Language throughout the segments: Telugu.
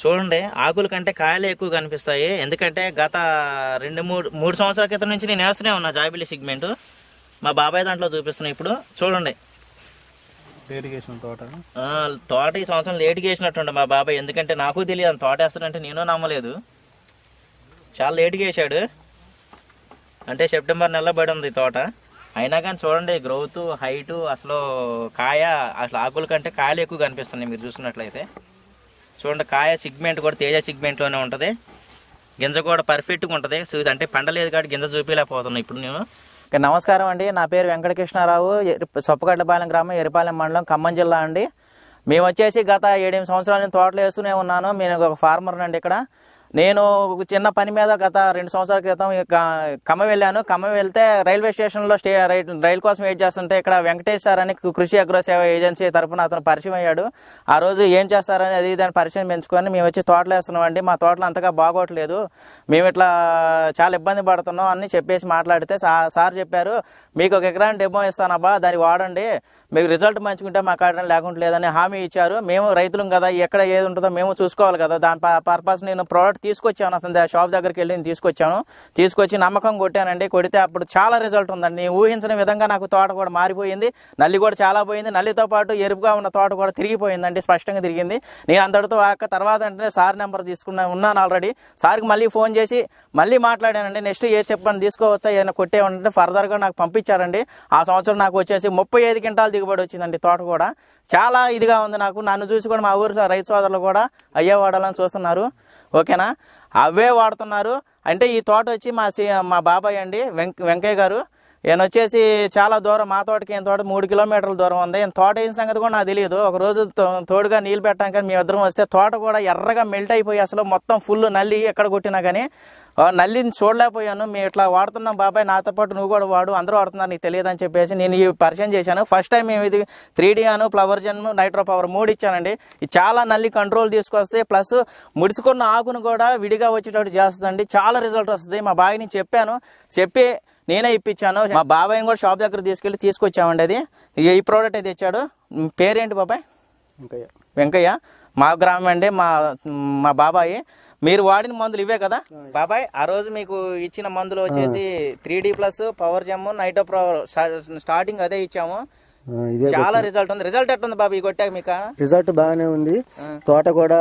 చూడండి, ఆకుల కంటే కాయలే ఎక్కువ కనిపిస్తాయి. ఎందుకంటే గత 2-3 సంవత్సరాల క్రితం నుంచి నేను వేస్తూనే ఉన్నా జాబిలీ సిగ్మెంట్. మా బాబాయ్ దాంట్లో చూపిస్తున్నా. ఇప్పుడు చూడండి, తోట ఈ సంవత్సరం లేట్గా వేసినట్టుండే మా బాబాయ్. ఎందుకంటే నాకు తెలియదు తోట వేస్తాడంటే, నేను నమ్మలేదు. చాలా లేట్గా వేసాడు. అంటే సెప్టెంబర్ నెలలో పడి ఉంది తోట. అయినా కానీ చూడండి, గ్రోత్, హైటు, అసలు కాయ, అసలు ఆకుల కంటే కాయలు ఎక్కువ కనిపిస్తున్నాయి. మీరు చూసినట్లయితే చూడండి, కాయ సిగ్మెంట్ కూడా తేజ సిగ్మెంట్లోనే ఉంటుంది. గింజ కూడా పర్ఫెక్ట్గా ఉంటుంది. అంటే పండలేదు కాబట్టి గింజ చూపించలేకపోతున్నాను ఇప్పుడు నేను. నమస్కారం అండి, నా పేరు వెంకటకృష్ణారావు, సొప్పగడ్డపాలెం గ్రామం, ఎరిపాలెం మండలం, ఖమ్మం జిల్లా అండి. మేము వచ్చేసి గత 7-8 సంవత్సరాల నుంచి తోటలు వేస్తూనే ఉన్నాను. నేను ఒక ఫార్మర్ అండి. ఇక్కడ నేను చిన్న పని మీద గత 2 సంవత్సరాల క్రితం ఖమ్మం వెళ్ళాను. ఖమ్మం వెళ్తే రైల్వే స్టేషన్లో రైలు కోసం వెయిట్ చేస్తుంటే ఇక్కడ వెంకటేష్ సార్ అని కృషి అగ్రో సేవ ఏజెన్సీ తరఫున అతను పరిచయం అయ్యాడు. ఆ రోజు ఏం చేస్తారని అది దాన్ని పరిచయం పెంచుకొని మేము వచ్చి తోటలు వేస్తున్నామండి. మా తోటలు అంతగా బాగోట్లేదు, మేము ఇట్లా చాలా ఇబ్బంది పడుతున్నాం అని చెప్పేసి మాట్లాడితే సార్ చెప్పారు, మీకు 1 ఎకరాన్ని డెమో ఇస్తానబ్బా, దాన్ని వాడండి, మీకు రిజల్ట్ మంచుకుంటే మా కాడ లేకుండా లేదని హామీ ఇచ్చారు. మేము రైతులం కదా, ఎక్కడ ఏది ఉంటుందో మేము చూసుకోవాలి కదా. దాని పర్పస్ నేను ప్రోడక్ట్ తీసుకొచ్చాను. అతని షాప్ దగ్గరికి వెళ్ళి తీసుకొచ్చి నమ్మకం కొట్టానండి. కొడితే అప్పుడు చాలా రిజల్ట్ ఉందండి. నేను ఊహించిన విధంగా నాకు తోట కూడా మారిపోయింది. నల్లి కూడా చాలా పోయింది. నల్లితో పాటు ఎరుపుగా ఉన్న తోట కూడా తిరిగిపోయిందండి, స్పష్టంగా తిరిగింది. నేను అంతటితో తర్వాత అంటే సార్ నెంబర్ ఉన్నాను ఆల్రెడీ. సార్కి మళ్ళీ ఫోన్ చేసి మళ్ళీ మాట్లాడానండి. నెక్స్ట్ ఏ స్టెప్ అని తీసుకోవచ్చా, ఏదైనా కొట్టే ఉంటే ఫర్దర్గా నాకు పంపించారండి. ఆ సంవత్సరం నాకు వచ్చేసి 35 క్వింటాలు దిగుబడి వచ్చిందండి. తోట కూడా చాలా ఇదిగా ఉంది నాకు. నన్ను చూసి కూడా మా ఊరు రైతు సోదరులు కూడా అయ్యే వాడాలని చూస్తున్నారు. ఓకేనా, అవే వాడుతున్నారు. అంటే ఈ తోట వచ్చి మా బాబాయ్ అండి, వెంకయ్య గారు. ఈయన వచ్చేసి చాలా దూరం, మా తోటకి ఈయన తోట 3 కిలోమీటర్ల దూరం ఉంది. ఈయన తోట అయిన సంగతి కూడా నాకు తెలియదు. ఒకరోజు తోడుగా నీళ్ళు పెట్టడానికి మేము ఇద్దరం వస్తే తోట కూడా ఎర్రగా మెల్ట్ అయిపోయి అసలు మొత్తం ఫుల్ నల్లి, ఎక్కడ కొట్టినా కానీ నల్లిని చూడలేకపోయాను. మేము ఇట్లా వాడుతున్నాం బాబాయ్, నాతో పాటు నువ్వు కూడా వాడు, అందరూ వాడుతున్నారు, నీకు తెలియదు అని చెప్పేసి నేను ఈ పరిచయం చేశాను. ఫస్ట్ టైం మేము ఇది 3D అను, ఫ్లవర్జన్, నైట్రో పవర్ 3 ఇచ్చానండి. ఇది చాలా నల్లి కంట్రోల్ తీసుకొస్తే ప్లస్ ముడుచుకున్న ఆకును కూడా విడిగా వచ్చేటట్టు చేస్తుందండి. చాలా రిజల్ట్ వస్తుంది. మా బాబాయ్ని చెప్పి నేనే ఇప్పించాను. మా బాబాయ్ని కూడా షాప్ దగ్గర తీసుకొచ్చామండి. అది ఈ ప్రోడక్ట్ అయితే ఇచ్చాడు. పేరేంటి బాబాయ్? వెంకయ్య. మా గ్రామం అండి, మా బాబాయ్. మీరు వాడిన మందులు ఇవే కదా బాబాయ్? ఆ రోజు మీకు ఇచ్చిన మందులు వచ్చేసి 3D ప్లస్, పవర్ జెమ్, నైటో పవర్ స్టార్టింగ్ అదే ఇచ్చాము. చాలా రిజల్ట్ ఉంది. రిజల్ట్ ఎట్టుంది బాబు ఈ కొట్టాక? మీకు రిజల్ట్ బాగానే ఉంది. తోట కూడా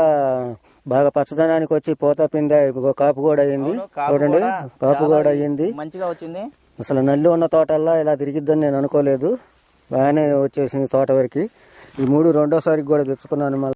బాగా పచ్చదనానికి వచ్చి పోతా పిందే కాపు కూడా అయ్యింది. చూడండి, కాపు కూడా అయ్యింది, మంచిగా వచ్చింది. అసలు నల్లి ఉన్న తోటల్లా ఇలా తిరిగిద్దని నేను అనుకోలేదు. బాగానే వచ్చేసింది తోట వరకు. ఈ 3 రెండోసారికి కూడా తెచ్చుకున్నాను.